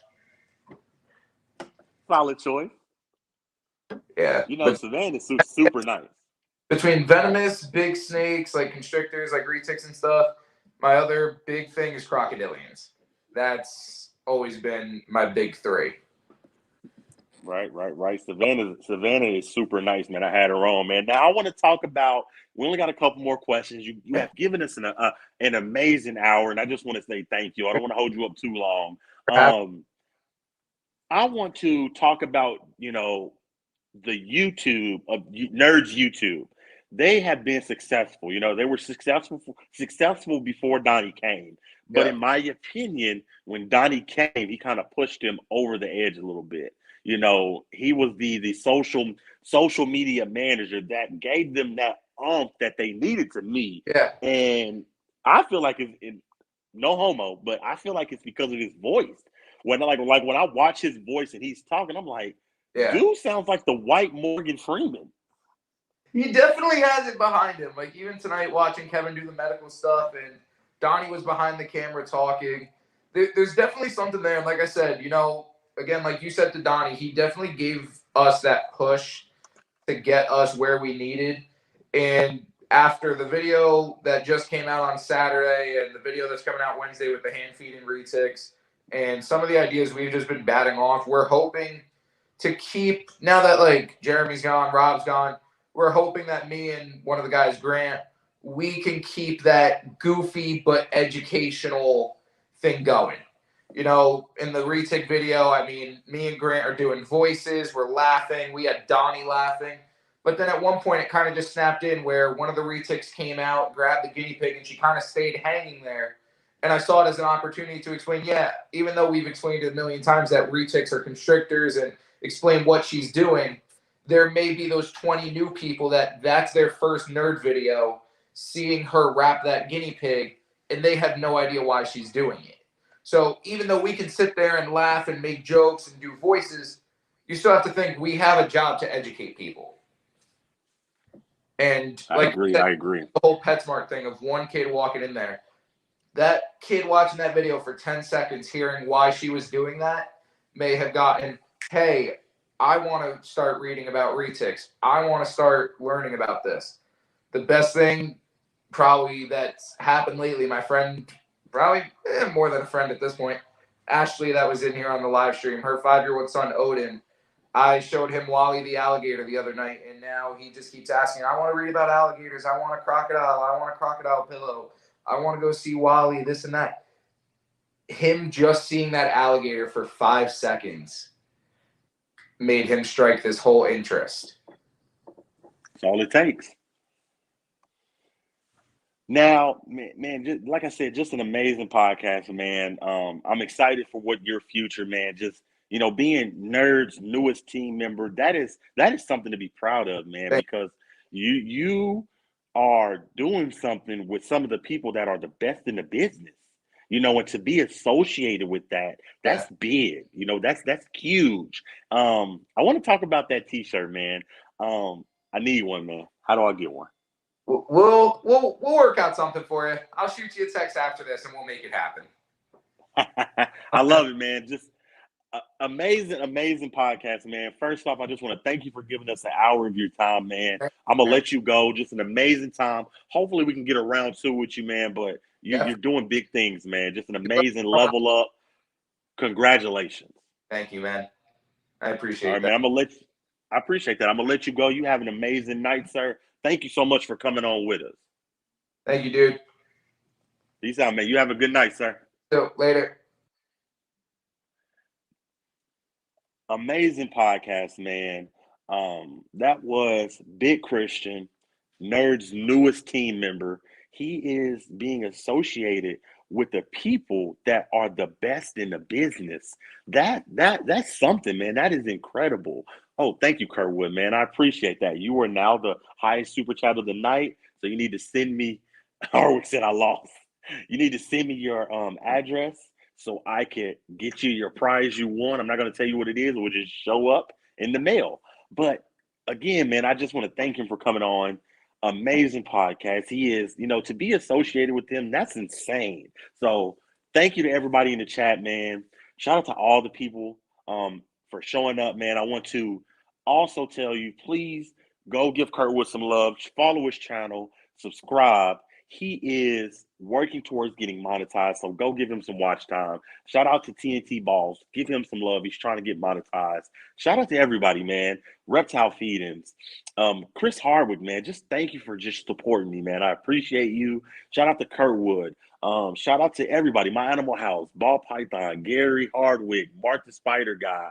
Solid choice. Yeah, but Savannah's super nice. between venomous big snakes like constrictors, like retics and stuff, my other big thing is crocodilians. That's always been my big 3. Right. Savannah is super nice, man. I had her on, man. Now I want to talk about. We only got a couple more questions. You have given us an amazing hour, and I just want to say thank you. I don't want to hold you up too long. I want to talk about the YouTube of Nerds YouTube. They have been successful. They were successful before Donnie came. But Yeah. in my opinion, when Donnie came, he kind of pushed him over the edge a little bit. He was the social media manager that gave them that oomph that they needed to me. Yeah. And I feel like it's no homo, but I feel like it's because of his voice. When when I watch his voice and he's talking, I'm like, Yeah. dude sounds like the white Morgan Freeman. He definitely has it behind him. Like even tonight, watching Kevin do the medical stuff, and Donnie was behind the camera talking. There's definitely something there. And like I said, again, like you said to Donnie, he definitely gave us that push to get us where we needed. And after the video that just came out on Saturday and the video that's coming out Wednesday with the hand feeding retics and some of the ideas we've just been batting off, we're hoping to keep, now that like Jeremy's gone, Rob's gone, we're hoping that me and one of the guys, Grant, we can keep that goofy but educational thing going. In the retic video, I mean, me and Grant are doing voices. We're laughing. We had Donnie laughing. But then at one point, it kind of just snapped in where one of the retics came out, grabbed the guinea pig, and she kind of stayed hanging there. And I saw it as an opportunity to explain, yeah, even though we've explained it a million times that retics are constrictors and explain what she's doing, there may be those 20 new people that's their first nerd video, seeing her wrap that guinea pig, and they have no idea why she's doing it. So even though we can sit there and laugh and make jokes and do voices, you still have to think we have a job to educate people. And I agree. The whole PetSmart thing of one kid walking in there, that kid watching that video for 10 seconds, hearing why she was doing that, may have gotten, hey, I want to start reading about retics. I want to start learning about this. The best thing probably that's happened lately, my friend, probably more than a friend at this point, Ashley, that was in here on the live stream, her 5-year-old son, Odin, I showed him Wally the alligator the other night, and now he just keeps asking, I want to read about alligators. I want a crocodile. I want a crocodile pillow. I want to go see Wally, this and that. Him just seeing that alligator for 5 seconds made him strike this whole interest. That's all it takes. Now, man, just, like I said, just an amazing podcast, man. I'm excited for what your future, man. Just being Nerd's newest team member, that is something to be proud of, man. Because you are doing something with some of the people that are the best in the business. And to be associated with that's big. That's huge. I want to talk about that T-shirt, man. I need one, man. How do I get one? We'll work out something for you. I'll shoot you a text after this, and we'll make it happen. I love it, man. Just Amazing podcast, man. First off, I just want to thank you for giving us an hour of your time, man. I'm gonna let you go. Just an amazing time. Hopefully, we can get a round two with you, man. But you're doing big things, man. Just an amazing level up. Congratulations. Thank you, man. I appreciate All right, that. man. I appreciate that. I'm gonna let you go. You have an amazing night, sir. Thank you so much for coming on with us. Thank you, dude. Peace out, man. You have a good night, sir. So, later. Amazing podcast, man. That was Big Christian, Nerd's newest team member. He is being associated with the people that are the best in the business. That's something, man. That is incredible. Oh, thank you, Kurtwood, man. I appreciate that. You are now the highest super chat of the night. So you need to send me, Harwick said I lost. You need to send me your address so I can get you your prize you want. I'm not going to tell you what it is. It will just show up in the mail. But again, man, I just want to thank him for coming on. Amazing podcast. He is, to be associated with him, that's insane. So thank you to everybody in the chat, man. Shout out to all the people for showing up, man. I want to also tell you, please go give Kurtwood some love. Follow his channel. Subscribe. He is working towards getting monetized, so go give him some watch time. Shout out to TNT Balls. Give him some love. He's trying to get monetized. Shout out to everybody, man. Reptile Feedings. Chris Hardwick, man, just thank you for just supporting me, man. I appreciate you. Shout out to Kurtwood. Shout out to everybody. My Animal House, Ball Python, Gary Hardwick, Mark the Spider Guy,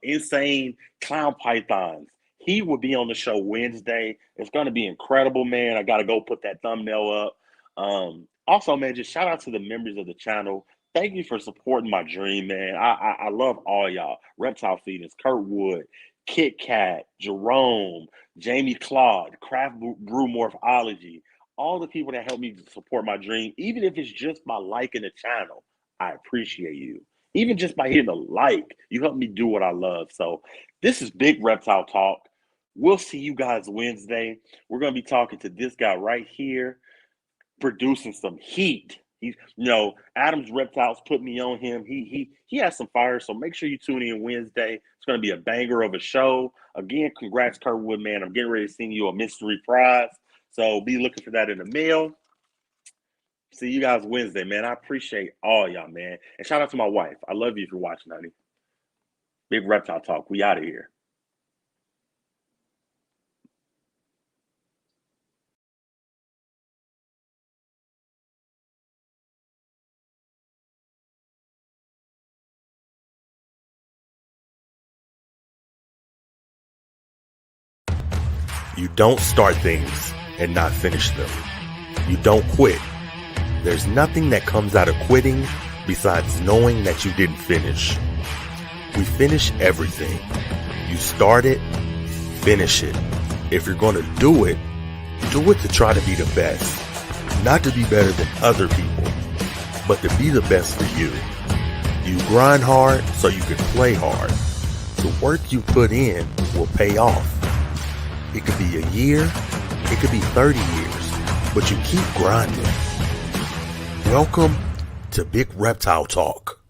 Insane Clown Pythons. He will be on the show Wednesday. It's going to be incredible, man. I got to go put that thumbnail up. Also, man, just shout out to the members of the channel. Thank you for supporting my dream, man. I love all y'all. Reptile Feedings, Kurtwood, Kit Kat, Jerome, Jamie Claude, Craft Brew Morphology, all the people that help me support my dream, even if it's just by liking the channel. I appreciate you. Even just by hitting a like, you help me do what I love. So this is Big Reptile Talk. We'll see you guys Wednesday. We're going to be talking to this guy right here, producing some heat. He's, Adam's Reptiles put me on him. He has some fire, so make sure you tune in Wednesday. It's going to be a banger of a show. Again, congrats, Kurtwood, man. I'm getting ready to send you a mystery prize, so be looking for that in the mail. See you guys Wednesday, man. I appreciate all y'all, man. And shout out to my wife. I love you if you're watching, honey. Big Reptile Talk. We out of here. You don't start things and not finish them. You don't quit. There's nothing that comes out of quitting besides knowing that you didn't finish. We finish everything. You start it, finish it. If you're going to do it to try to be the best. Not to be better than other people, but to be the best for you. You grind hard so you can play hard. The work you put in will pay off. It could be a year, it could be 30 years, but you keep grinding. Welcome to Big Reptile Talk.